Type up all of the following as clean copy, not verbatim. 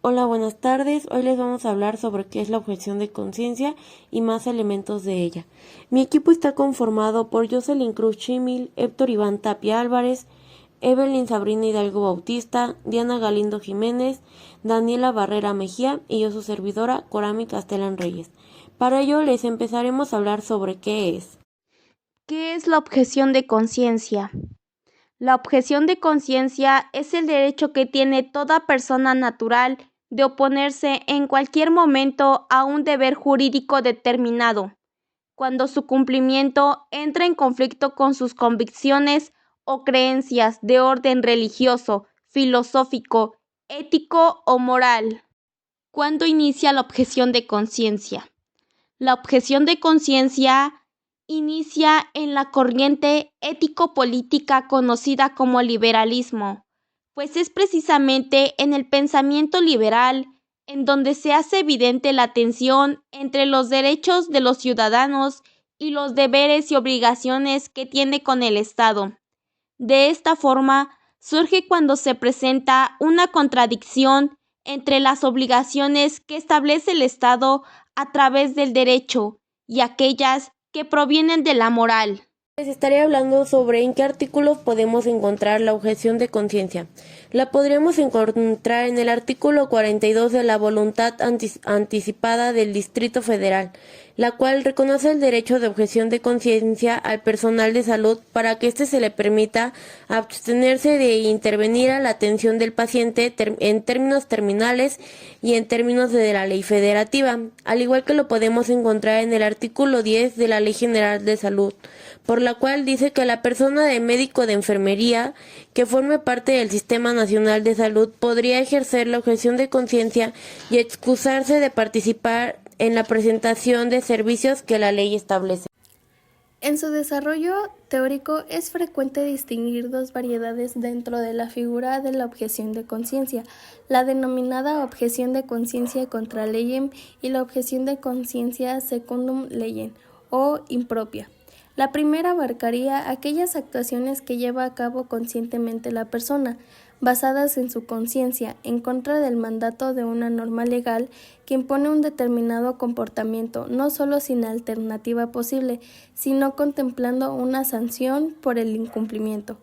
Hola, buenas tardes. Hoy les vamos a hablar sobre qué es la objeción de conciencia y más elementos de ella. Mi equipo está conformado por Jocelyn Cruz Chimil, Héctor Iván Tapia Álvarez, Evelyn Sabrina Hidalgo Bautista, Diana Galindo Jiménez, Daniela Barrera Mejía y yo su servidora, Corami Castellán Reyes. Para ello les empezaremos a hablar sobre qué es. ¿Qué es la objeción de conciencia? La objeción de conciencia es el derecho que tiene toda persona natural de oponerse en cualquier momento a un deber jurídico determinado, cuando su cumplimiento entra en conflicto con sus convicciones o creencias de orden religioso, filosófico, ético o moral. ¿Cuándo inicia la objeción de conciencia? La objeción de conciencia inicia en la corriente ético-política conocida como liberalismo, pues es precisamente en el pensamiento liberal en donde se hace evidente la tensión entre los derechos de los ciudadanos y los deberes y obligaciones que tiene con el Estado. De esta forma, surge cuando se presenta una contradicción entre las obligaciones que establece el Estado a través del derecho y aquellas que provienen de la moral. Les estaré hablando sobre en qué artículos podemos encontrar la objeción de conciencia. La podríamos encontrar en el artículo 42 de la voluntad anticipada del Distrito Federal, la cual reconoce el derecho de objeción de conciencia al personal de salud para que éste se le permita abstenerse de intervenir a la atención del paciente en términos terminales y en términos de la ley federativa, al igual que lo podemos encontrar en el artículo 10 de la Ley General de Salud, por la cual dice que la persona de médico de enfermería que forme parte del Sistema Nacional de Salud podría ejercer la objeción de conciencia y excusarse de participar en la presentación de servicios que la ley establece. En su desarrollo teórico es frecuente distinguir dos variedades dentro de la figura de la objeción de conciencia, la denominada objeción de conciencia contra legem y la objeción de conciencia secundum legem o impropia. La primera abarcaría aquellas actuaciones que lleva a cabo conscientemente la persona, basadas en su conciencia, en contra del mandato de una norma legal que impone un determinado comportamiento, no solo sin alternativa posible, sino contemplando una sanción por el incumplimiento.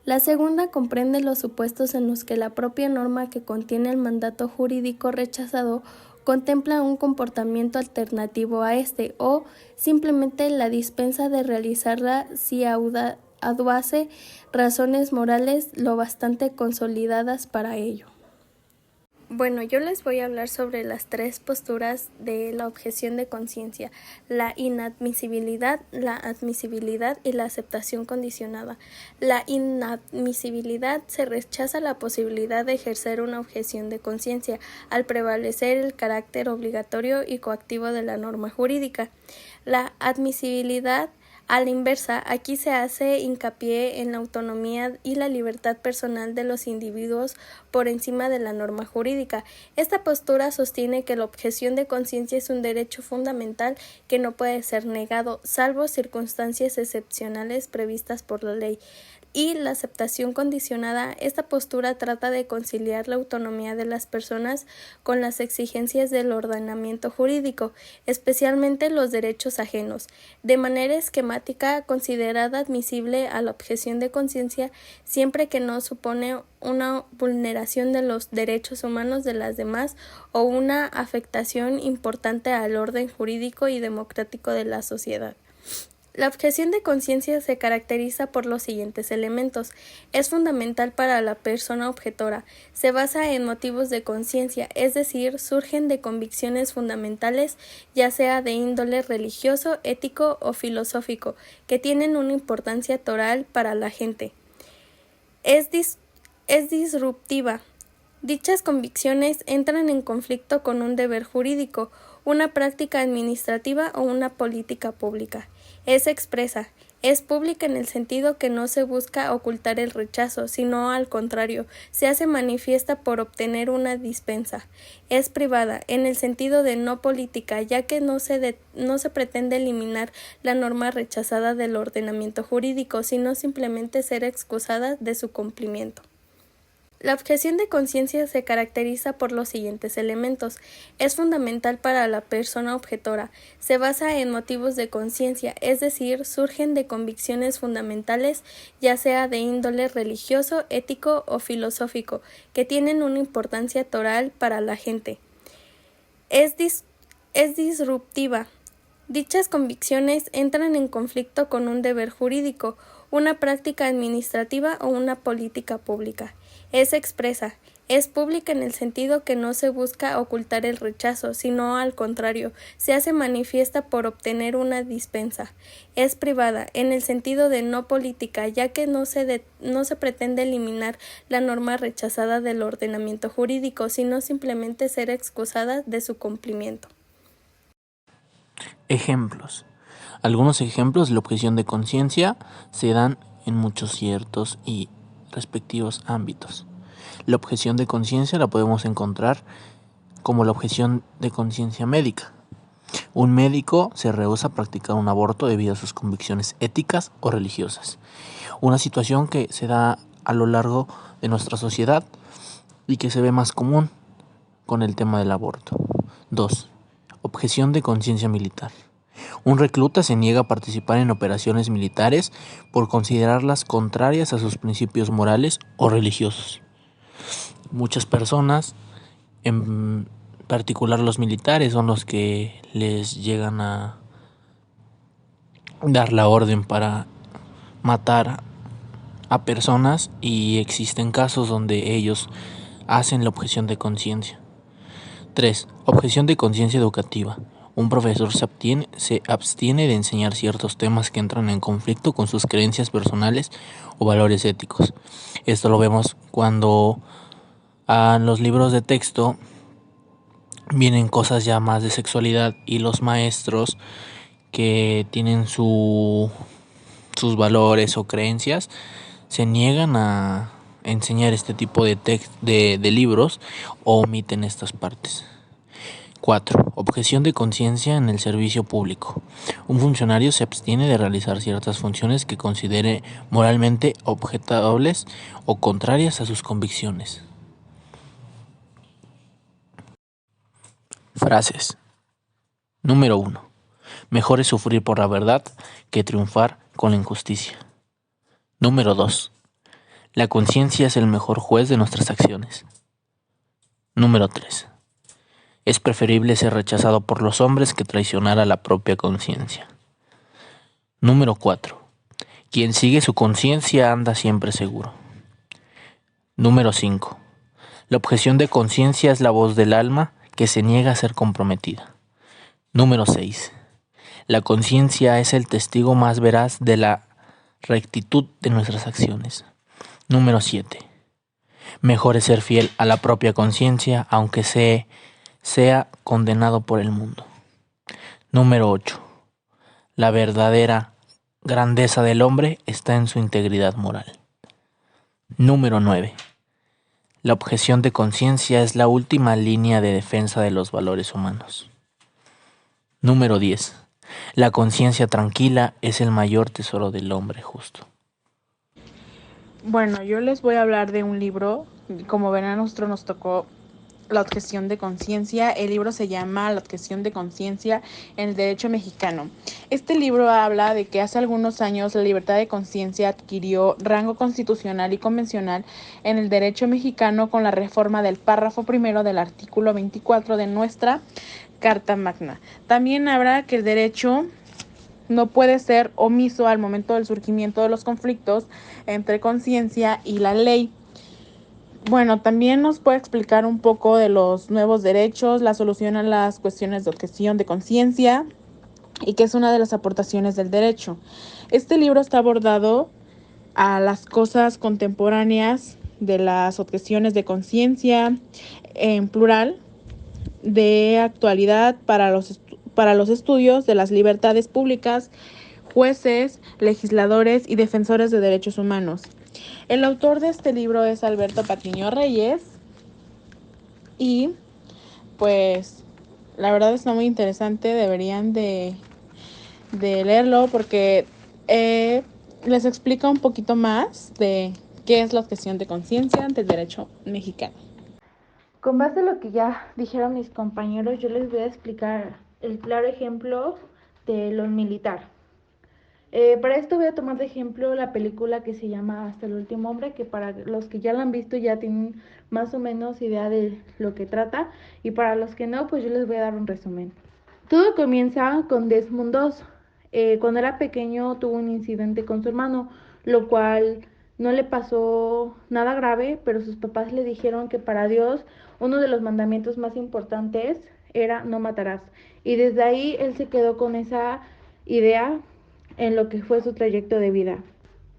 La segunda comprende los supuestos en los que la propia norma que contiene el mandato jurídico rechazado contempla un comportamiento alternativo a este o simplemente la dispensa de realizarla si aduce razones morales lo bastante consolidadas para ello. Bueno, yo les voy a hablar sobre las tres posturas de la objeción de conciencia: la inadmisibilidad, la admisibilidad y la aceptación condicionada. La inadmisibilidad: se rechaza la posibilidad de ejercer una objeción de conciencia al prevalecer el carácter obligatorio y coactivo de la norma jurídica. La admisibilidad: a la inversa, aquí se hace hincapié en la autonomía y la libertad personal de los individuos por encima de la norma jurídica. Esta postura sostiene que la objeción de conciencia es un derecho fundamental que no puede ser negado, salvo circunstancias excepcionales previstas por la ley. Y la aceptación condicionada: esta postura trata de conciliar la autonomía de las personas con las exigencias del ordenamiento jurídico, especialmente los derechos ajenos. De manera esquemática, considerada admisible a la objeción de conciencia siempre que no supone una vulneración de los derechos humanos de las demás o una afectación importante al orden jurídico y democrático de la sociedad. La objeción de conciencia se caracteriza por los siguientes elementos. Es fundamental para la persona objetora. Se basa en motivos de conciencia, es decir, surgen de convicciones fundamentales, ya sea de índole religioso, ético o filosófico, que tienen una importancia total para la gente. Es disruptiva. Dichas convicciones entran en conflicto con un deber jurídico, una práctica administrativa o una política pública. Es expresa. Es pública en el sentido que no se busca ocultar el rechazo, sino al contrario, se hace manifiesta por obtener una dispensa. Es privada, en el sentido de no política, ya que no se pretende eliminar la norma rechazada del ordenamiento jurídico, sino simplemente ser excusada de su cumplimiento. La objeción de conciencia se caracteriza por los siguientes elementos. Es fundamental para la persona objetora. Se basa en motivos de conciencia, es decir, surgen de convicciones fundamentales, ya sea de índole religioso, ético o filosófico, que tienen una importancia toral para la gente. Es disruptiva. Dichas convicciones entran en conflicto con un deber jurídico, una práctica administrativa o una política pública. Es expresa, es pública en el sentido que no se busca ocultar el rechazo, sino al contrario, se hace manifiesta por obtener una dispensa. Es privada, en el sentido de no política, ya que no se pretende eliminar la norma rechazada del ordenamiento jurídico, sino simplemente ser excusada de su cumplimiento. Ejemplos. Algunos ejemplos de la objeción de conciencia se dan en muchos ciertos y respectivos ámbitos. La objeción de conciencia la podemos encontrar como la objeción de conciencia médica. Un médico se rehúsa a practicar un aborto debido a sus convicciones éticas o religiosas. Una situación que se da a lo largo de nuestra sociedad y que se ve más común con el tema del aborto. 2. Objeción de conciencia militar. Un recluta se niega a participar en operaciones militares por considerarlas contrarias a sus principios morales o religiosos. Muchas personas, en particular los militares, son los que les llegan a dar la orden para matar a personas, y existen casos donde ellos hacen la objeción de conciencia. 3. Objeción de conciencia educativa. Un profesor se abstiene de enseñar ciertos temas que entran en conflicto con sus creencias personales o valores éticos. Esto lo vemos cuando en los libros de texto vienen cosas ya más de sexualidad y los maestros que tienen sus valores o creencias se niegan a enseñar este tipo de libros o omiten estas partes. 4. Objeción de conciencia en el servicio público. Un funcionario se abstiene de realizar ciertas funciones que considere moralmente objetables o contrarias a sus convicciones. Frases. Número 1. Mejor es sufrir por la verdad que triunfar con la injusticia. Número 2. La conciencia es el mejor juez de nuestras acciones. Número 3. Es preferible ser rechazado por los hombres que traicionar a la propia conciencia. Número 4. Quien sigue su conciencia anda siempre seguro. Número 5. La objeción de conciencia es la voz del alma que se niega a ser comprometida. Número 6. La conciencia es el testigo más veraz de la rectitud de nuestras acciones. Número 7. Mejor es ser fiel a la propia conciencia, aunque sea condenado por el mundo. Número 8. La verdadera grandeza del hombre está en su integridad moral. Número 9. La objeción de conciencia es la última línea de defensa de los valores humanos. Número 10. La conciencia tranquila es el mayor tesoro del hombre justo. Bueno, yo les voy a hablar de un libro. Como verán, a nosotros nos tocó la objeción de conciencia. El libro se llama La objeción de conciencia en el derecho mexicano. Este libro habla de que hace algunos años la libertad de conciencia adquirió rango constitucional y convencional en el derecho mexicano con la reforma del párrafo primero del artículo 24 de nuestra Carta Magna. También habla que el derecho no puede ser omiso al momento del surgimiento de los conflictos entre conciencia y la ley. Bueno, también nos puede explicar un poco de los nuevos derechos, la solución a las cuestiones de objeción de conciencia y que es una de las aportaciones del derecho. Este libro está abordado a las cosas contemporáneas de las objeciones de conciencia en plural, de actualidad para los estudios de las libertades públicas, jueces, legisladores y defensores de derechos humanos. El autor de este libro es Alberto Patiño Reyes y pues la verdad está muy interesante, deberían de leerlo porque les explica un poquito más de ¿Qué es la objeción de conciencia del derecho mexicano? Con base en lo que ya dijeron mis compañeros, yo les voy a explicar el claro ejemplo de lo militar. Para esto voy a tomar de ejemplo la película que se llama Hasta el último hombre, que para los que ya la han visto ya tienen más o menos idea de lo que trata, y para los que no, pues yo les voy a dar un resumen. Todo comienza con Desmond II. Cuando era pequeño tuvo un incidente con su hermano, lo cual no le pasó nada grave, pero sus papás le dijeron que para Dios uno de los mandamientos más importantes era no matarás. Y desde ahí él se quedó con esa idea en lo que fue su trayecto de vida.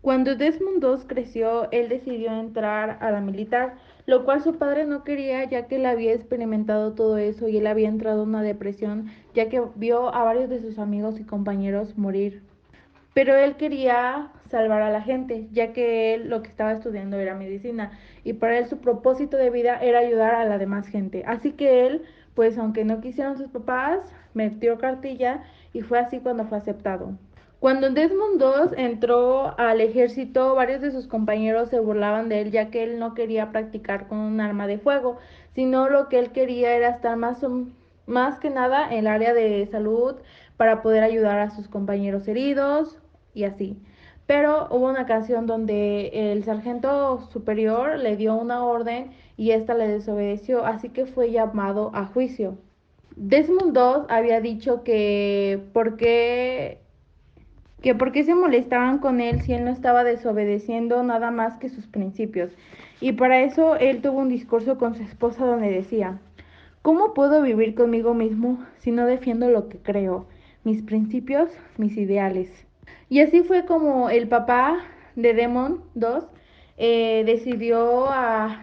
Cuando Desmond II creció, él decidió entrar a la militar, lo cual su padre no quería, ya que él había experimentado todo eso y él había entrado en una depresión, ya que vio a varios de sus amigos y compañeros morir. Pero él quería salvar a la gente, ya que él lo que estaba estudiando era medicina y para él su propósito de vida era ayudar a la demás gente. Así que él, pues aunque no quisieron sus papás, metió cartilla y fue así cuando fue aceptado. Cuando Desmond II entró al ejército, varios de sus compañeros se burlaban de él, ya que él no quería practicar con un arma de fuego, sino lo que él quería era estar más que nada en el área de salud para poder ayudar a sus compañeros heridos y así. Pero hubo una ocasión donde el sargento superior le dio una orden y ésta le desobedeció, así que fue llamado a juicio. Desmond II había dicho que por qué se molestaban con él si él no estaba desobedeciendo nada más que sus principios. Y para eso él tuvo un discurso con su esposa donde decía: ¿cómo puedo vivir conmigo mismo si no defiendo lo que creo, mis principios, mis ideales? Y así fue como el papá de Desmond II decidió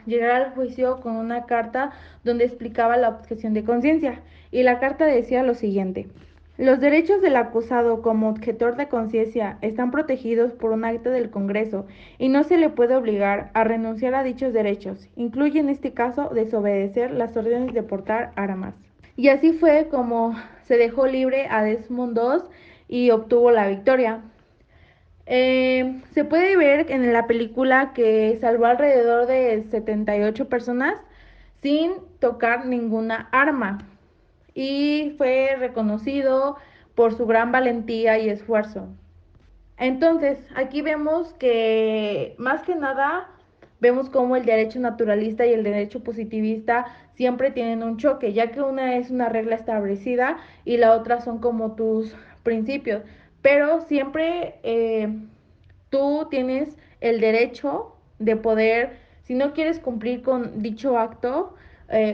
llegar al juicio con una carta donde explicaba la objeción de conciencia. Y la carta decía lo siguiente: los derechos del acusado como objetor de conciencia están protegidos por un acta del Congreso y no se le puede obligar a renunciar a dichos derechos. Incluye en este caso desobedecer las órdenes de portar armas. Y así fue como se dejó libre a Desmond II y obtuvo la victoria. Se puede ver en la película que salvó alrededor de 78 personas sin tocar ninguna arma y fue reconocido por su gran valentía y esfuerzo. Entonces, aquí vemos que más que nada vemos cómo el derecho naturalista y el derecho positivista siempre tienen un choque, ya que una es una regla establecida y la otra son como tus principios, pero siempre tú tienes el derecho de poder, si no quieres cumplir con dicho acto,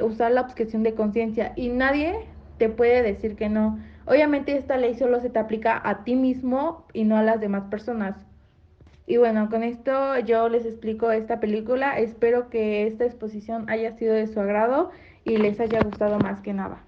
usar la objeción de conciencia y nadie te puede decir que no. Obviamente esta ley solo se te aplica a ti mismo y no a las demás personas. Y bueno, con esto yo les explico esta película. Espero que esta exposición haya sido de su agrado y les haya gustado más que nada.